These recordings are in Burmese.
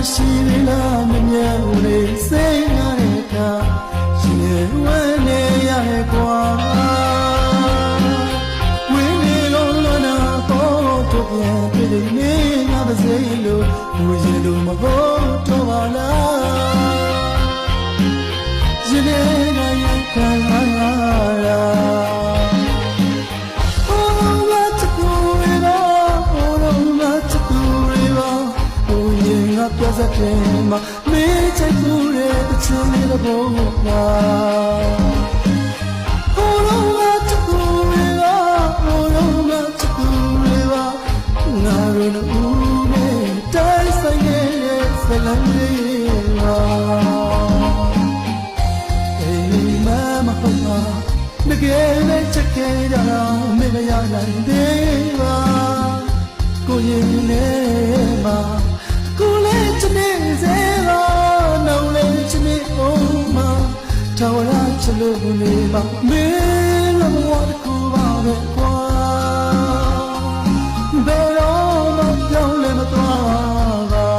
ရှိရလားမမြတ်ဦးလေးစိတ်ငါရဲ့ကရှင်ဝဲနေရရဲ့ကွာဝင်းနေလုံးလုံးနာပေါ်တော့ပြန်ပြည်နေငါပါစေလို့ဘူးရင်လို့မဟုတ်တော့ပါလားရှင်နေငါရဲ့ခံလာပြဿနာမှာမေးချိုက်မှုရဲ့အချင်းလေးတော့ဘောမှာဟိုလုံးကတူရီပါဟိုလုံးကတူရီပါငါတို့ဦးနဲ့တိုင်းဆိုင်ရဲ့ဆလန်လေးပါအေးမမဟုတ်ပါတကယ်နဲ့ချက်ခဲ့ကြတော့မင်းမရနိုင်သေးပါကိုရင်နဲ့မှာကိုလေးချနေစေပါနောင်လေးချနေအောင်မထာဝရချလို့နေပါမင်းလည်းဘဝတစ်ခုပါပဲကွာဘယ်တော့မှပြောင်းလဲမသွားပါ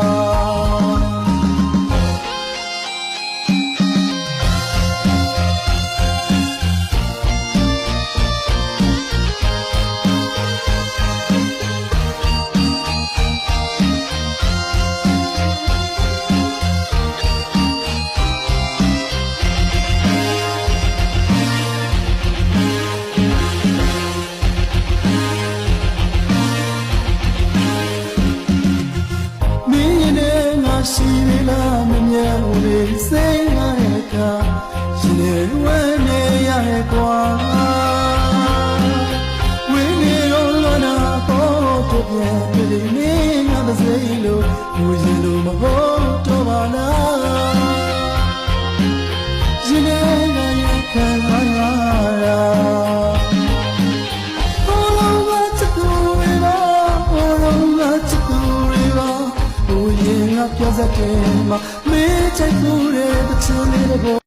ရှိရလားမမြတ်ဦးလေးစိတ်ငါရဲ့ကရှင်ဝဲနေရရဲ့ကွာဝင်းနေလုံးလုံးနာပေါ်တော့ပြန်ပြည်နေငါပါစေလို့ဘူးရင်လို့မဟုတ်တော့ပါလားရှင်နေငါရဲ့ခံလာရပြဿနာမှာမေးချိုက်မှုရဲ့တချို့လေးတော့